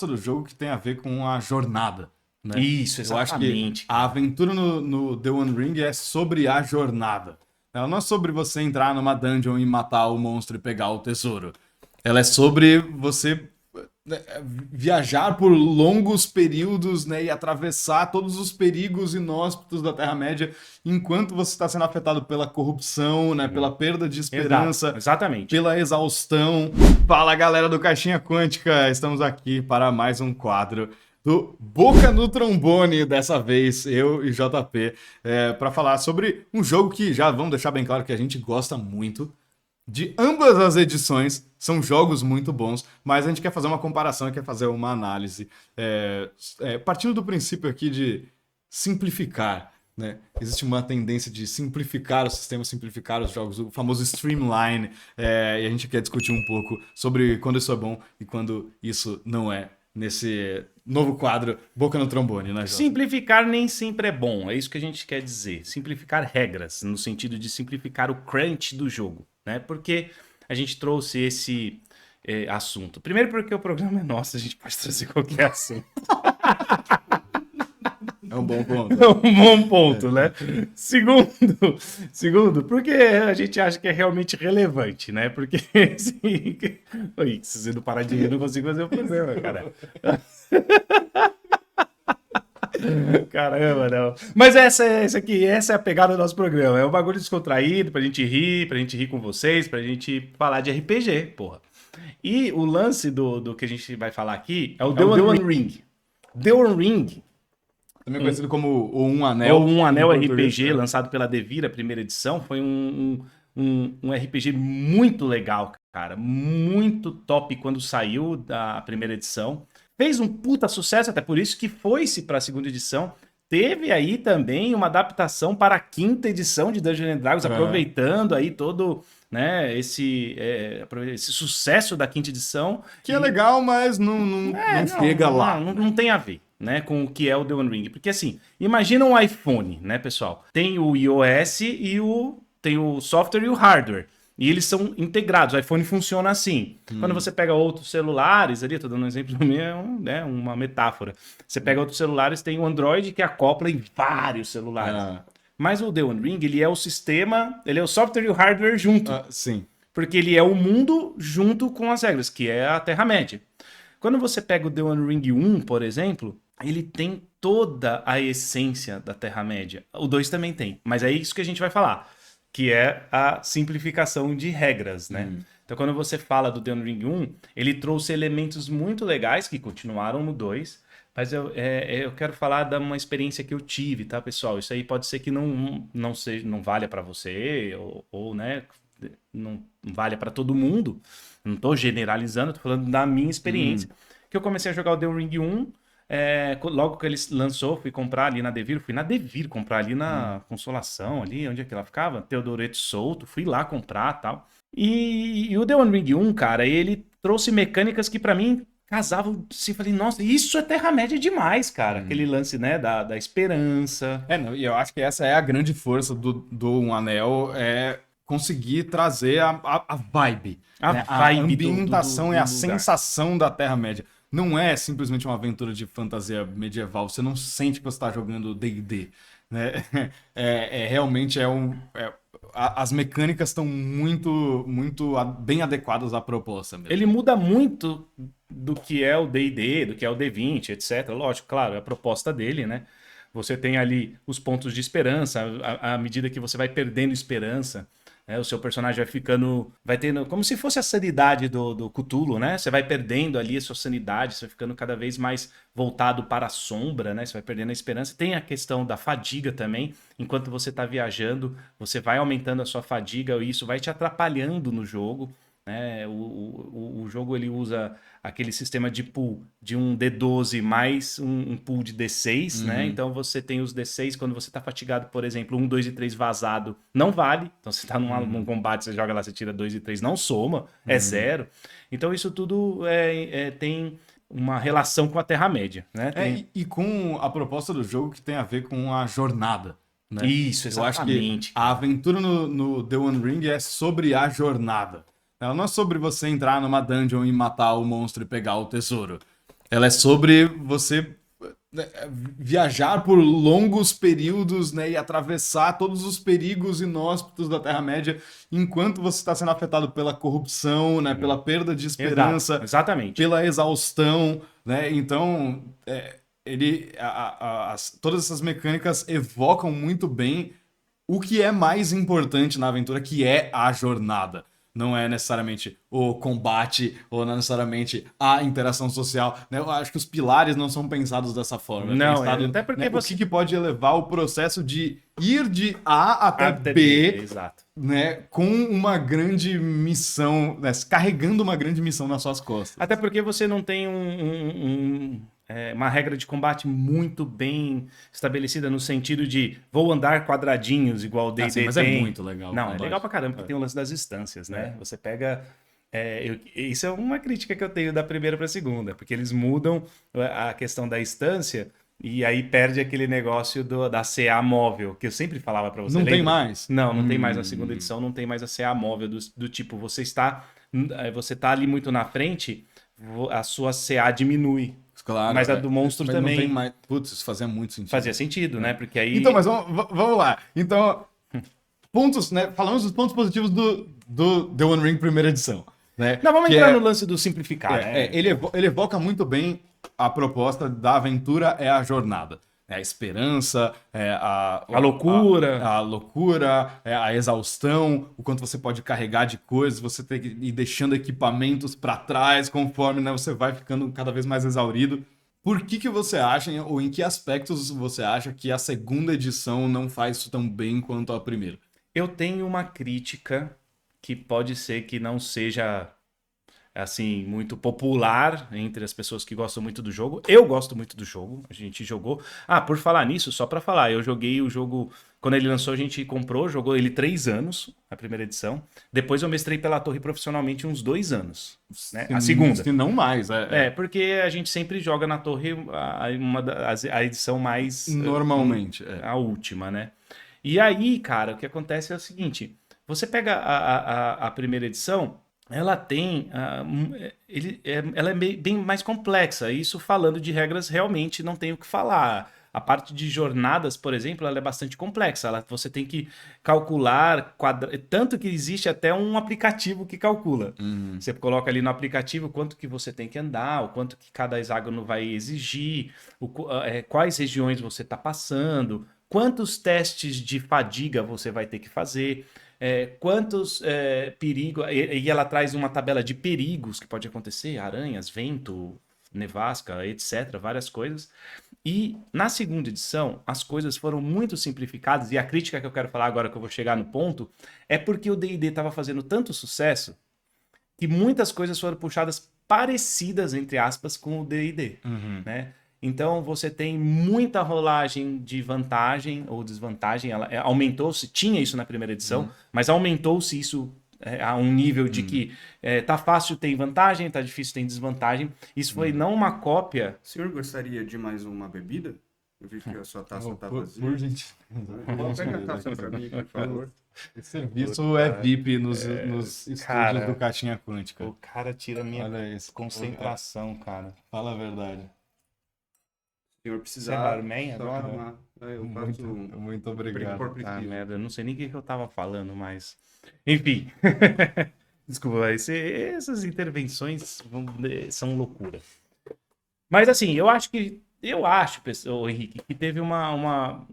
do jogo que tem a ver com a jornada, né? Isso, Eu acho que exatamente. a aventura no The One Ring é sobre a jornada. Ela não é sobre você entrar numa dungeon e matar o monstro e pegar o tesouro. Ela é sobre você viajar por longos períodos, né, e atravessar todos os perigos inóspitos da Terra-média enquanto você está sendo afetado pela corrupção, né, pela perda de esperança, Exatamente. pela exaustão. Fala, galera do Caixinha Quântica, estamos aqui para mais um quadro do Boca no Trombone, dessa vez eu e JP, para falar sobre um jogo que já vamos deixar bem claro que a gente gosta muito. De ambas as edições, são jogos muito bons, mas a gente quer fazer uma comparação, quer fazer uma análise, partindo do princípio aqui de simplificar, né? Existe uma tendência de simplificar o sistema, simplificar os jogos, o famoso streamline, e a gente quer discutir um pouco sobre quando isso é bom e quando isso não é, nesse novo quadro Boca no Trombone, né, Jota? Simplificar nem sempre é bom, é isso que a gente quer dizer. Simplificar regras, no sentido de simplificar o crunch do jogo, né? Porque a gente trouxe esse assunto. Primeiro porque o programa é nosso, a gente pode trazer qualquer assunto. É um bom ponto. É um bom ponto, né? Segundo, porque a gente acha que é realmente relevante, né? Porque assim, oi, se você não parar de rir, eu não consigo fazer o programa, cara. Caramba, não. Mas essa é a pegada do nosso programa. É um bagulho descontraído pra gente rir com vocês, pra gente falar de RPG, porra. E o lance do que a gente vai falar aqui é o The One Ring. The One Ring, Também conhecido como o Um Anel. ou Um Anel em português, RPG, lançado pela Devir, a primeira edição, foi um RPG muito legal, cara. Muito top quando saiu da primeira edição. Fez um puta sucesso, até por isso que foi-se para a segunda edição. Teve aí também uma adaptação para a quinta edição de Dungeons and Dragons, aproveitando aí todo, né, esse sucesso da quinta edição. Que é legal, mas não chega lá. Não tem a ver, né, com o que é o The One Ring. Porque assim, imagina um iPhone, né, pessoal? Tem o iOS e tem o software e o hardware. E eles são integrados. O iPhone funciona assim. Quando você pega outros celulares, ali, tô dando um exemplo meu, né, uma metáfora. Você pega outros celulares, tem o Android que acopla em vários celulares. Mas o The One Ring, ele é o sistema, ele é o software e o hardware junto. Sim. Porque ele é o mundo junto com as regras, que é a Terra-média. Quando você pega o The One Ring 1, por exemplo, ele tem toda a essência da Terra-média. O 2 também tem, mas é isso que a gente vai falar, que é a simplificação de regras, né? Então, quando você fala do The One Ring 1, ele trouxe elementos muito legais que continuaram no 2, mas eu quero falar de uma experiência que eu tive, tá, pessoal? Isso aí pode ser que não valha para você, ou né, não valha para todo mundo. Não tô generalizando, tô falando da minha experiência. Que eu comecei a jogar o The Ring 1, logo que ele lançou, fui comprar ali na Devir, comprar ali na Consolação, ali, onde é que ela ficava? Teodoreto Souto, fui lá comprar e tal. E o The One Ring 1, cara, ele trouxe mecânicas que pra mim casavam, assim, falei, nossa, isso é Terra-média demais, cara. Aquele lance, né, da esperança. E eu acho que essa é a grande força do Um Anel, é conseguir trazer a vibe. Né? A ambientação e a sensação da Terra-média. Não é simplesmente uma aventura de fantasia medieval. Você não sente que você está jogando D&D. Né? Realmente as mecânicas estão muito bem adequadas à proposta mesmo. Ele muda muito do que é o D&D, do que é o D20, etc. Lógico, claro, é a proposta dele, né? Você tem ali os pontos de esperança, à medida que você vai perdendo esperança, né? O seu personagem vai tendo, como se fosse a sanidade do Cthulhu, né? Você vai perdendo ali a sua sanidade, você vai ficando cada vez mais voltado para a sombra, né? Você vai perdendo a esperança. Tem a questão da fadiga também. Enquanto você está viajando, você vai aumentando a sua fadiga e isso vai te atrapalhando no jogo. Né? O jogo ele usa aquele sistema de pool de um D12 mais um pool de D6, né? Então você tem os D6, quando você tá fatigado, por exemplo, 1, 2 e 3 vazado, não vale. Então você tá num combate, você joga lá, você tira 2 e 3, não soma, é 0. Então isso tudo tem uma relação com a Terra-média, né? E com a proposta do jogo que tem a ver com a jornada. Né? Isso, exatamente. Eu acho que a aventura no The One Ring é sobre a jornada. Ela não é sobre você entrar numa dungeon e matar o monstro e pegar o tesouro. Ela é sobre você né, viajar por longos períodos, né, e atravessar todos os perigos inóspitos da Terra-média enquanto você está sendo afetado pela corrupção, né, Uhum. pela perda de Exato, esperança, exatamente. pela exaustão, né? Então, todas essas mecânicas evocam muito bem o que é mais importante na aventura, que é a jornada. Não é necessariamente o combate ou não necessariamente a interação social. Né? Eu acho que os pilares não são pensados dessa forma. É Não, pensado, até porque né, o que, você. que pode elevar o processo de ir de A até Até B, B, exato. né, com uma grande missão, né, carregando uma grande missão nas suas costas. Até porque você não tem uma regra de combate muito bem estabelecida no sentido de vou andar quadradinhos igual o Assim, D&D mas é tem. muito legal o Não, é combate. legal pra caramba, porque tem o lance das instâncias, né? Você pega... isso é uma crítica que eu tenho da primeira pra segunda, porque eles mudam a questão da instância e aí perde aquele negócio da CA móvel, que eu sempre falava pra você, Não tem lembra? mais? Não, não tem mais na segunda edição, não tem mais a CA móvel do tipo, você tá ali muito na frente, a sua CA diminui. Claro, Mas a do monstro mas também não tem mais. Putz, isso fazia muito sentido. fazia sentido, né? Porque Então, aí. mas vamos lá. Então, pontos, né? Falamos dos pontos positivos do The One Ring primeira edição, né? Não, vamos Que entrar no lance do simplificar, né? ele evoca muito bem a proposta da aventura é a jornada. É a esperança, A loucura. a loucura, a exaustão, o quanto você pode carregar de coisas, você tem que ir deixando equipamentos para trás conforme, né, você vai ficando cada vez mais exaurido. Por que você acha, ou em que aspectos você acha que a segunda edição não faz isso tão bem quanto a primeira? Eu tenho uma crítica que pode ser que não seja assim muito popular entre as pessoas que gostam muito do jogo. Eu gosto muito do jogo, a gente jogou. Ah, por falar nisso, só pra falar, eu joguei o jogo quando ele lançou, a gente comprou, jogou ele 3 anos, a primeira edição. Depois eu mestrei pela torre profissionalmente uns 2 anos, né? A segunda. Se não mais, Porque a gente sempre joga na torre a edição mais normalmente. a última, né? E aí, cara, o que acontece é o seguinte: você pega a primeira edição, ela tem. Ela é bem mais complexa. Isso falando de regras, realmente não tenho o que falar. A parte de jornadas, por exemplo, ela é bastante complexa. Você tem que calcular. Tanto que existe até um aplicativo que calcula. Você coloca ali no aplicativo quanto que você tem que andar, o quanto que cada hexágono vai exigir, quais regiões você está passando, quantos testes de fadiga você vai ter que fazer. Quantos perigos. E ela traz uma tabela de perigos que pode acontecer: aranhas, vento, nevasca, etc. Várias coisas. E na segunda edição, as coisas foram muito simplificadas. E a crítica que eu quero falar agora, que eu vou chegar no ponto, é porque o D&D estava fazendo tanto sucesso que muitas coisas foram puxadas parecidas, entre aspas, com o D&D, né? Então você tem muita rolagem de vantagem ou desvantagem. Ela aumentou-se, tinha isso na primeira edição, mas aumentou-se isso a um nível de que tá fácil, tem vantagem, tá difícil, tem desvantagem. Isso foi não uma cópia. O senhor gostaria de mais uma bebida? Eu vi que a sua taça tá vazia. Por gentileza. Pega a taça pra mim, por favor. Esse serviço é VIP nos estúdios cara, do Caixinha Quântica. O cara tira a minha Olha isso. concentração, cara. Fala a verdade. O senhor Você é precisar barman só agora? arrumar. Eu faço Muito obrigado. Ah, merda, eu não sei nem o que eu tava falando, mas. Enfim. Desculpa, essas intervenções são loucura. Mas assim, eu acho, Henrique, que teve uma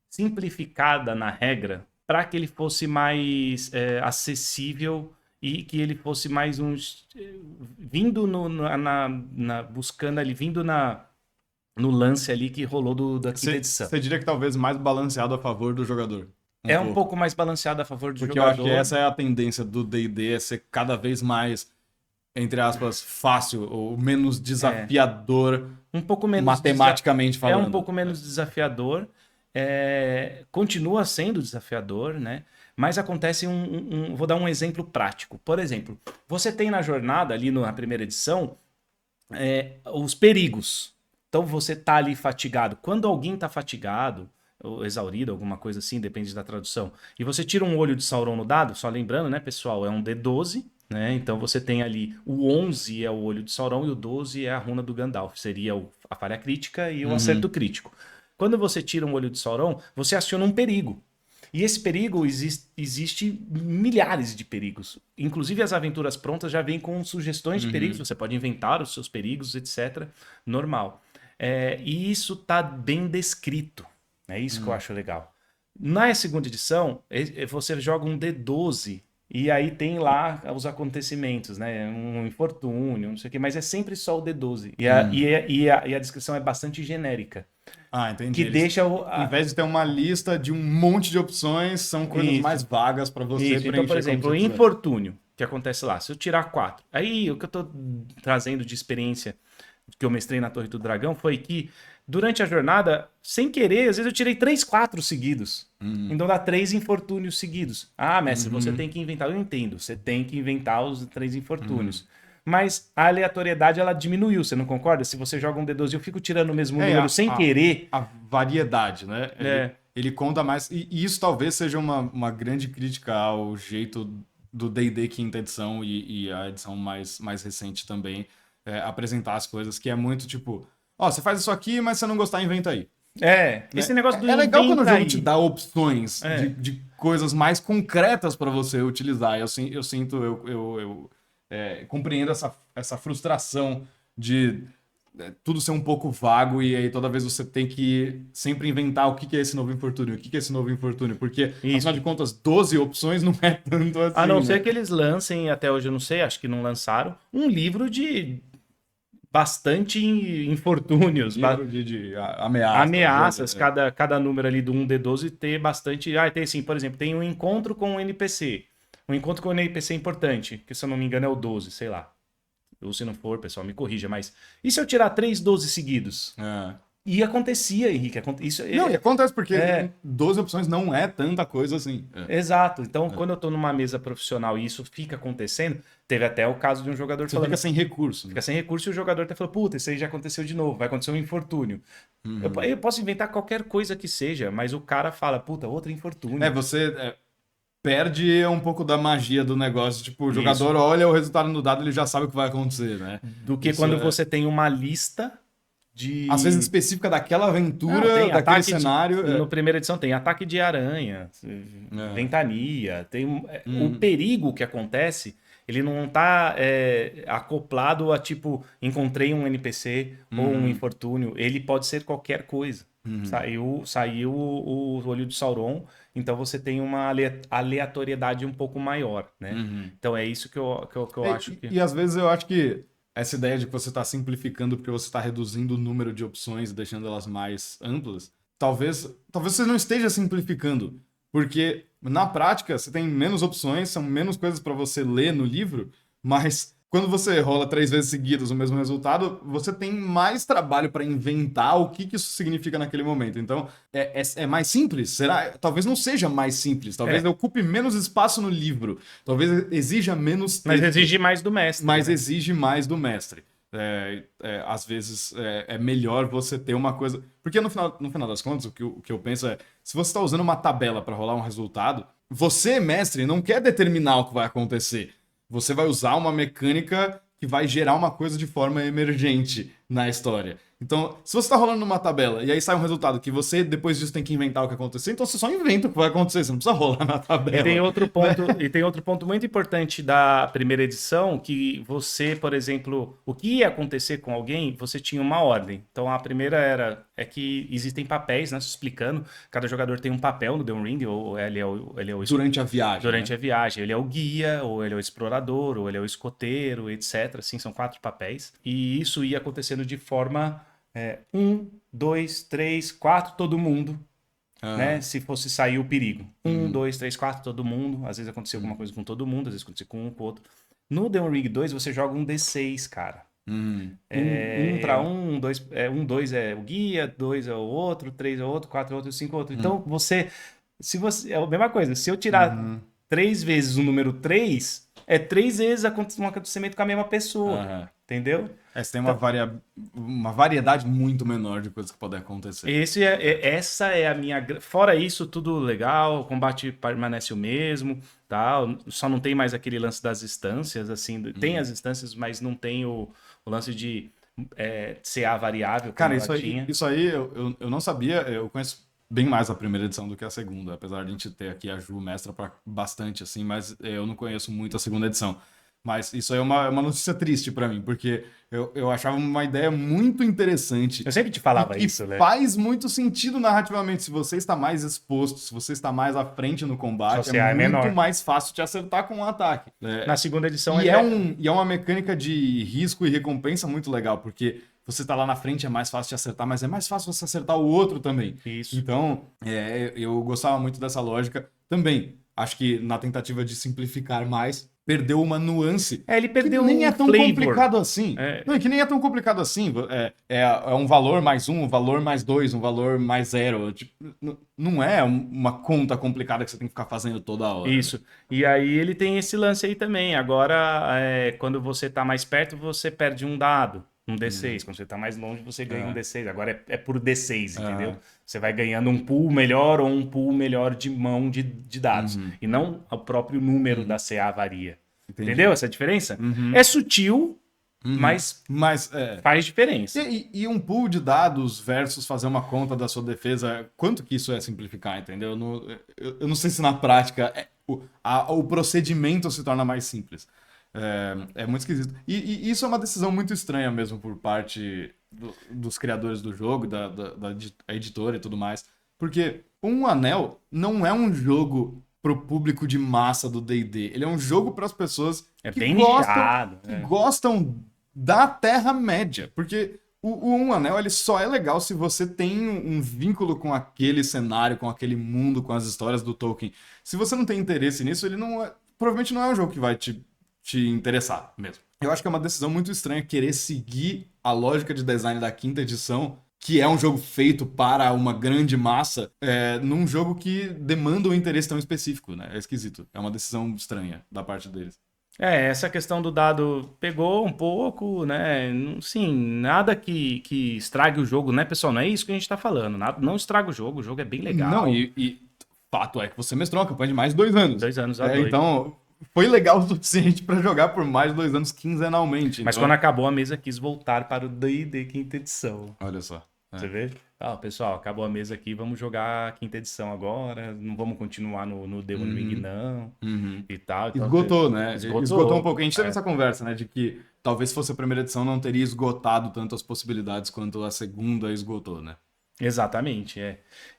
simplificada na regra para que ele fosse mais acessível e que ele fosse mais vindo buscando ali, vindo no lance ali que rolou da quinta edição. Você diria que talvez mais balanceado a favor do jogador? Um pouco mais balanceado a favor do Porque jogador. eu acho que essa é a tendência do D&D, é ser cada vez mais, entre aspas, fácil ou menos desafiador, um pouco menos matematicamente falando. É um pouco menos desafiador, continua sendo desafiador, né? Mas acontece vou dar um exemplo prático. Por exemplo, você tem na jornada, ali na primeira edição, os perigos. Então você tá ali fatigado. Quando alguém tá fatigado, ou exaurido, alguma coisa assim, depende da tradução, e você tira um olho de Sauron no dado, só lembrando, né, pessoal, é um D12, né? Então você tem ali o 11 é o olho de Sauron e o 12 é a runa do Gandalf. Seria a falha crítica e o acerto crítico. Quando você tira um olho de Sauron, você aciona um perigo. E esse perigo existe milhares de perigos. Inclusive as aventuras prontas já vêm com sugestões de perigos. Você pode inventar os seus perigos, etc. Normal. E isso está bem descrito. É isso que eu acho legal. Na segunda edição, você joga um D12 e aí tem lá os acontecimentos, né? Um infortúnio, não sei o quê, mas é sempre só o D12. E a descrição é bastante genérica. Ah, entendi. Que deixa Em vez de ter uma lista de um monte de opções, são coisas Isso. mais vagas para você Isso. preencher. Então, por exemplo, o como você quiser. infortúnio, que acontece lá. Se eu tirar 4. Aí, o que eu tô trazendo de experiência que eu mestrei na Torre do Dragão foi que, durante a jornada, sem querer, às vezes eu tirei 3, 4 seguidos. Então dá 3 infortúnios seguidos. Ah, mestre, você tem que inventar. Eu entendo, você tem que inventar os 3 infortúnios. Mas a aleatoriedade, ela diminuiu, você não concorda? Se você joga um D12 e eu fico tirando o mesmo número sem querer... A variedade, né? Ele conta mais. E isso talvez seja uma grande crítica ao jeito do D&D quinta edição e a edição mais recente também apresentar as coisas, que é muito tipo... Ó, você faz isso aqui, mas se você não gostar, inventa aí. Esse negócio do É legal quando o jogo inventa te aí. dá opções de coisas mais concretas para você utilizar. Eu sinto, eu compreendo essa frustração de tudo ser um pouco vago e aí toda vez você tem que sempre inventar o que é esse novo infortúnio, o que é esse novo infortúnio, porque afinal de contas 12 opções não é tanto assim. A não né? ser que eles lancem, até hoje eu não sei, acho que não lançaram, um livro de bastante infortúnios, Livro de ameaças. ameaças, cada número ali do 1D12 ter bastante... tem assim, por exemplo, tem um encontro com um NPC. Um encontro com um NPC importante, que se eu não me engano é o 12, sei lá. Ou se não for, pessoal, me corrija, mas... E se eu tirar 3 12 seguidos? E acontecia, Henrique. Não, e acontece porque 12 opções não é tanta coisa assim. Exato. Então, quando eu tô numa mesa profissional e isso fica acontecendo, teve até o caso de um jogador Você falando... fica sem recurso. Fica sem recurso e o jogador até falou, puta, isso aí já aconteceu de novo, vai acontecer um infortúnio. Eu posso inventar qualquer coisa que seja, mas o cara fala, puta, outro infortúnio. Você perde um pouco da magia do negócio. Tipo, o jogador olha o resultado no dado, ele já sabe o que vai acontecer, né? Do que quando você tem uma lista de... Às vezes específica daquela aventura, Não, tem daquele ataque cenário. No primeira edição tem ataque de aranha, ventania, tem o perigo que acontece, ele não tá acoplado a tipo, encontrei um NPC ou um infortúnio, ele pode ser qualquer coisa. Saiu o olho de Sauron, então você tem uma aleatoriedade um pouco maior, né? Então é isso que eu acho que... E às vezes eu acho que essa ideia de que você está simplificando porque você está reduzindo o número de opções e deixando elas mais amplas, talvez você não esteja simplificando, porque na prática você tem menos opções, são menos coisas para você ler no livro, mas quando você rola 3 vezes seguidas o mesmo resultado, você tem mais trabalho para inventar o que isso significa naquele momento. Então, é mais simples? Será? Talvez não seja mais simples. Talvez ocupe menos espaço no livro. Talvez exija menos tempo. Mas exige mais do mestre. Mas né? exige mais do mestre. Às vezes é melhor você ter uma coisa... Porque no final das contas, o que eu penso é... Se você está usando uma tabela para rolar um resultado, você, mestre, não quer determinar o que vai acontecer. Você vai usar uma mecânica que vai gerar uma coisa de forma emergente na história. Então, se você está rolando numa tabela e aí sai um resultado que você, depois disso, tem que inventar o que aconteceu, então você só inventa o que vai acontecer, você não precisa rolar na tabela. E tem outro ponto muito importante da primeira edição, que você, por exemplo, o que ia acontecer com alguém, você tinha uma ordem. Então, a primeira é que existem papéis, né, explicando, cada jogador tem um papel no The Ring, ou ele é o Durante a viagem. Durante a viagem. Ele é o guia, ou ele é o explorador, ou ele é o escoteiro, etc. Assim, são 4 papéis. E isso ia acontecendo de forma 1, 2, 3, 4, todo mundo. Né? Se fosse sair o perigo. 1, 2, 3, 4, todo mundo. Às vezes acontecia alguma coisa com todo mundo, às vezes acontecia com um com o outro. No The Ring 2, você joga um D6, cara. 1 para 1, 2 é o guia, 2 é o outro, 3 é o outro, 4 é o outro, 5 é o outro. Então, é a mesma coisa. Se eu tirar 3 vezes o número 3, é 3 vezes um acontecimento com a mesma pessoa. entendeu? Você tem uma variedade muito menor de coisas que podem acontecer. Essa é a minha... Fora isso, tudo legal, o combate permanece o mesmo, tal. Só não tem mais aquele lance das instâncias, assim. Tem as instâncias, mas não tem o lance de CA variável, como Cara, ela tinha. isso aí eu não sabia, eu conheço bem mais a primeira edição do que a segunda, apesar de a gente ter aqui a Ju mestra pra bastante, assim, mas eu não conheço muito a segunda edição. Mas isso aí é uma notícia triste pra mim, porque eu achava uma ideia muito interessante. Eu sempre te falava E isso, né? faz muito sentido narrativamente. Se você está mais exposto, se você está mais à frente no combate, Sua CA é muito menor. mais fácil te acertar com um ataque. Na segunda edição E é uma mecânica de risco e recompensa muito legal, porque você tá lá na frente, é mais fácil de acertar, mas é mais fácil você acertar o outro também. Isso. Então, eu gostava muito dessa lógica. Também, acho que na tentativa de simplificar mais, perdeu uma nuance. Ele perdeu que nem é tão flavor. complicado assim. Não, que nem é tão complicado assim. É um valor mais um valor mais dois, um valor mais zero. Tipo, não é uma conta complicada que você tem que ficar fazendo toda hora. Isso. E aí ele tem esse lance aí também. Agora, quando você tá mais perto, você perde um dado. Um D6. Quando você tá mais longe, você ganha um D6. Agora é por D6, entendeu? Você vai ganhando um pool melhor ou um pool melhor de mão de dados. E não o próprio número da CA varia. Entendi. Entendeu essa diferença? É sutil, mas faz diferença. E um pool de dados versus fazer uma conta da sua defesa, quanto que isso é simplificar, entendeu? Eu não sei se na prática o procedimento se torna mais simples. É muito esquisito. E isso é uma decisão muito estranha mesmo por parte dos criadores do jogo, da editora e tudo mais. Porque Um Anel não é um jogo pro público de massa do D&D. Ele é um jogo para as pessoas bem nichado, que gostam da Terra-média. Porque o Um Anel ele só é legal se você tem um vínculo com aquele cenário, com aquele mundo, com as histórias do Tolkien. Se você não tem interesse nisso, ele provavelmente não é um jogo que vai te interessar mesmo. Eu acho que é uma decisão muito estranha querer seguir a lógica de design da quinta edição, que é um jogo feito para uma grande massa, num jogo que demanda um interesse tão específico, né? É esquisito. É uma decisão estranha da parte deles. Essa questão do dado pegou um pouco, né? Sim, nada que estrague o jogo, né, pessoal? Não é isso que a gente tá falando. Nada, não estraga o jogo é bem legal. Não, e fato é que você mestrou uma campanha de mais de 2 anos. 2 anos a dois. Então, foi legal o suficiente para jogar por mais de 2 anos quinzenalmente. Mas quando acabou a mesa, quis voltar para o D&D quinta edição. Olha só. Você vê? Pessoal, acabou a mesa aqui, vamos jogar a quinta edição agora, não vamos continuar no The One Ring, não, e tal. Então, esgotou, né? Esgotou um pouco. A gente teve É. essa conversa, né? De que talvez se fosse a primeira edição não teria esgotado tantas possibilidades quanto a segunda esgotou, né? Exatamente,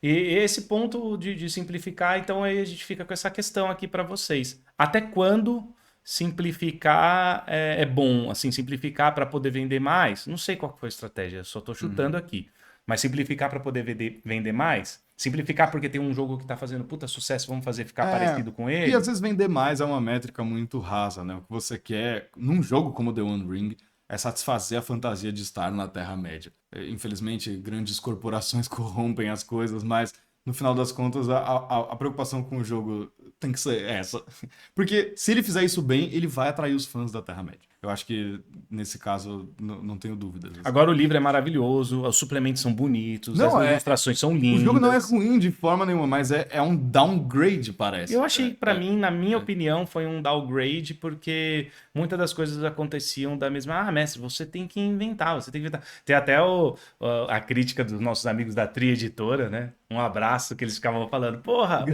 E esse ponto de simplificar, então aí a gente fica com essa questão aqui para vocês. Até quando simplificar é bom? Assim, simplificar para poder vender mais? Não sei qual que foi a estratégia, só tô chutando aqui. Mas simplificar para poder vender mais? Simplificar porque tem um jogo que tá fazendo puta sucesso, vamos fazer ficar parecido com ele? E às vezes vender mais é uma métrica muito rasa, né? O que você quer num jogo como The One Ring é satisfazer a fantasia de estar na Terra-média. Infelizmente, grandes corporações corrompem as coisas, mas no final das contas, a preocupação com o jogo tem que ser essa. Porque se ele fizer isso bem, ele vai atrair os fãs da Terra-média. Eu acho que, nesse caso, não tenho dúvidas. Agora o livro é maravilhoso, os suplementos são bonitos, as ilustrações são lindas. O jogo não é ruim de forma nenhuma, mas é um downgrade, parece. Eu achei, pra mim, na minha opinião, foi um downgrade, porque muitas das coisas aconteciam da mesma... mestre, você tem que inventar, você tem que inventar. Tem até a crítica dos nossos amigos da Tri Editora, né? Um abraço que eles ficavam falando, porra...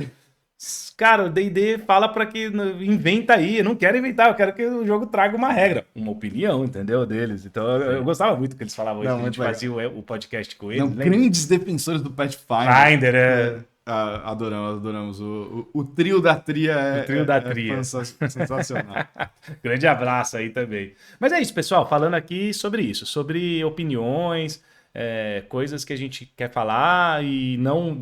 Cara, o D&D fala pra que inventa aí, eu não quero inventar, eu quero que o jogo traga uma regra. Uma opinião, entendeu, deles. Então eu gostava muito que eles falavam isso, a gente fazia o podcast com eles. Grandes defensores do Pathfinder. Finder, Adoramos. O trio da Tria é sensacional. Grande abraço aí também. Mas é isso, pessoal, falando aqui sobre isso, sobre opiniões... coisas que a gente quer falar e não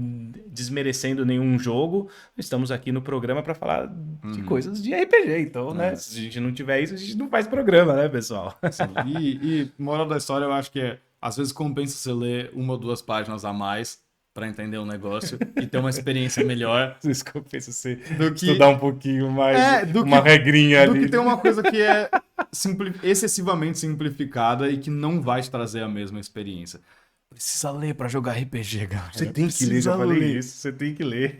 desmerecendo nenhum jogo, estamos aqui no programa para falar de coisas de RPG, então, né? Se a gente não tiver isso, a gente não faz programa, né, pessoal? Sim. E moral da história, eu acho que às vezes compensa você ler 1 ou 2 páginas a mais pra entender o negócio e ter uma experiência melhor Desculpa, se você do que estudar um pouquinho mais, do uma que, regrinha do ali. que ter uma coisa que é excessivamente simplificada e que não vai te trazer a mesma experiência. Precisa ler pra jogar RPG, galera. Você tem que ler, Precisa já falei ler. isso, você tem que ler.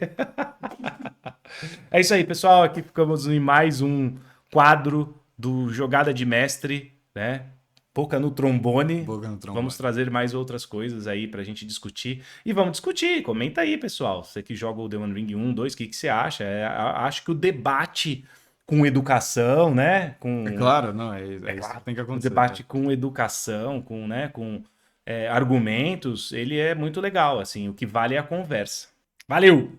É isso aí, pessoal. Aqui ficamos em mais um quadro do Jogada de Mestre, né? Boca no trombone. Boca no trombone. Vamos trazer mais outras coisas aí pra gente discutir. E vamos discutir. Comenta aí, pessoal. Você que joga o The One Ring 1, 2, o que você acha? Acho que o debate com educação, né? É claro, não, é isso claro, que tem que o acontecer. debate com educação, com, né, com argumentos, ele é muito legal, assim. O que vale é a conversa. Valeu!